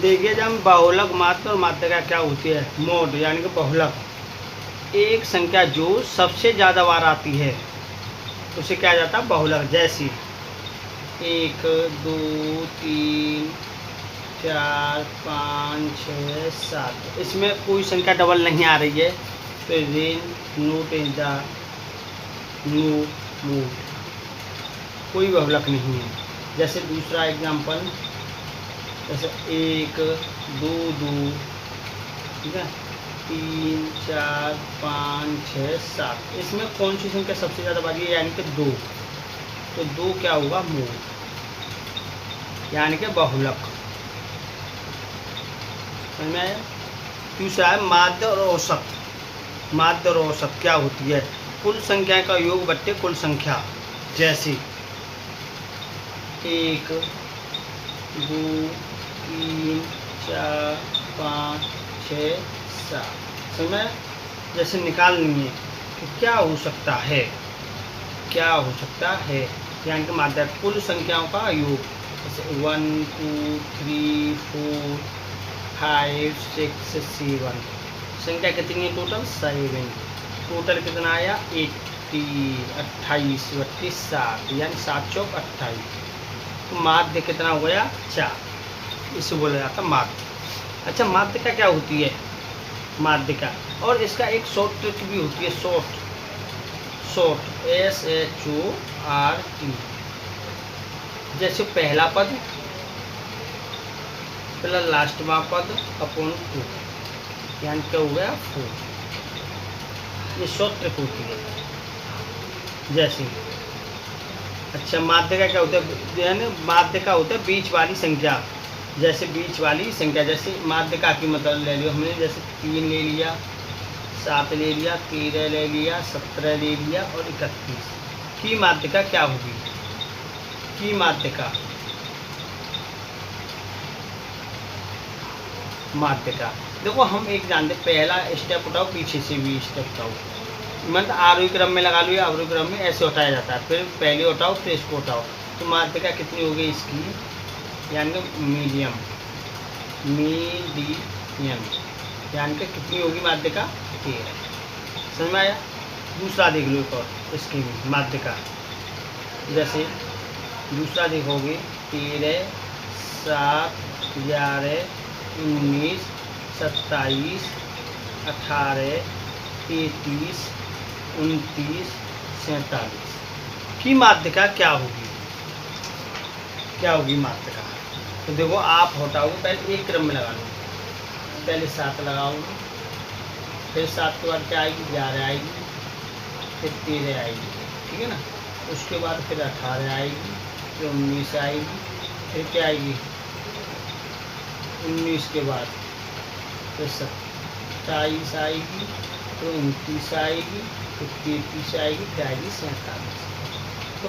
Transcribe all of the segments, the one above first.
देखिए, जब हम बहुलक मात्र और माध्यिका क्या होती है, मोड यानी कि बहुलक, एक संख्या जो सबसे ज़्यादा बार आती है उसे क्या जाता है, बहुलक। जैसे 1 2 3 4 5 6 7, इसमें कोई संख्या डबल नहीं आ रही है, तो rain note in the no mood, कोई बहुलक नहीं है। जैसे दूसरा एग्जाम्पल, जैसे 1 2 2, ठीक है, 3 4 5 6 7, इसमें कौन सी संख्या सबसे ज़्यादा बारी है, यानी कि 2, तो 2 क्या होगा, मूल, यानी कि बहुलक। समझ में आया। दूसरा है माध्य और औसत। माध्य और औसत क्या होती है, कुल संख्या का योग बट्टे कुल संख्या। जैसे 1 2 3 4 5 6 7, समय जैसे निकालनी है कि क्या हो सकता है, क्या हो सकता है, यानी कि माध्य कुल संख्याओं का योग। जैसे 1 2 3 4 5 6 7, संख्या कितनी है टोटल, 7, टोटल कितना आया, 80 28 32 7, यानी 7 चौक 28, तो माध्य कितना हो गया, 4, इसे बोला जाता है माध्य। अच्छा, माध्यिका क्या होती है, माध्यिका, और इसका एक शॉर्ट ट्रिक भी होती है, शॉर्ट SHORT, जैसे पहला पद प्लस लास्टवा पद अपॉन 2, यानी क्या हो गया, 4, ये शॉर्ट ट्रिक होती है। जैसे अच्छा, माध्यिका क्या होता है, यानी माध्यिका होता है बीच वाली संख्या। जैसे बीच वाली संख्या, जैसे माध्यिका की मतलब ले लियो हमने, जैसे 3 ले लिया, 7 ले लिया, 13 ले लिया, 17 ले लिया और 31 की माध्यिका क्या होगी, की माध्यिका, माध्यिका देखो, हम एक जानते, पहला स्टेप उठाओ, पीछे से भी स्टेप उठाओ, मतलब आरोही क्रम में लगा लो या अवरोही क्रम में, ऐसे उठाया जाता है, फिर पहले उठाओ फिर इसको उठाओ, तो माध्यिका कितनी हो गई इसकी, यानी कि मीडियम, यानी कि कितनी होगी माध्यिका, 13। समझ में आया। दूसरा देख लो एक और, इसकी भी माध्यिका, जैसे दूसरा देखोगे 13 7 11 19 27 18 33 29 47 की माध्यिका क्या होगी, क्या होगी माध्यिका। तो देखो, आप हटाओगे, पहले एक क्रम में लगा लो, पहले 7 लगाओगे, फिर 7 के बाद क्या आएगी, 11 आएगी, फिर 13 आएगी, ठीक है ना, उसके बाद फिर 18 आएगी, फिर 19 आएगी, फिर क्या आएगी, 19 के बाद फिर 27 आएगी, फिर 29 आएगी, फिर 33 आएगी, फिर आएगी 47। तो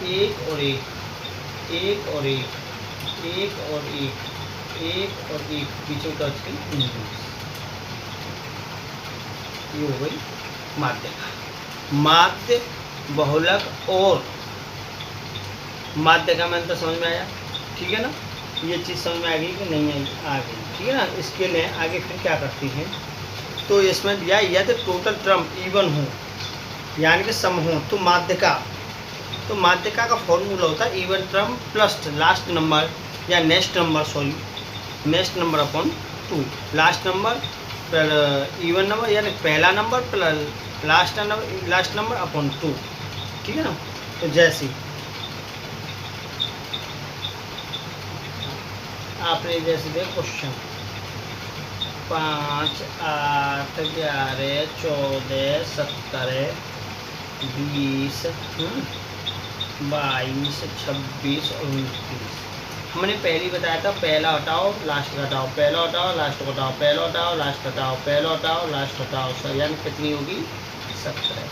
एक और एक, एक और एक, एक और एक, एक और एक, पीछे का 19, ये हो गई माध्यिका। माध्य, बहुलक और माध्यिका में अंतर समझ में आया, ठीक है ना, ये चीज़ समझ में आ गई कि नहीं आई, आ गई, ठीक है ना। इसके लिए आगे फिर क्या करती हैं, तो इसमें दिया यदि टोटल टर्म इवन हो, यानी कि सम हो, तो माध्यिका, तो माध्यिका का फॉर्मूला होता है even term plus last number या next number upon 2, last number even number, यानी पहला number plus last number upon 2, ठीक है ना। तो जैसे आपने जैसे देखो क्वेश्चन 5 8 11 14 17 20 22 26 और 29, हमने पहले ही बताया था, पहला हटाओ लास्ट घटाओ, पहला हटाओ लास्ट घटाओ, पहला हटाओ लास्ट हटाओ, पहला हटाओ लास्ट हटाओ, यानी कितनी होगी, 17।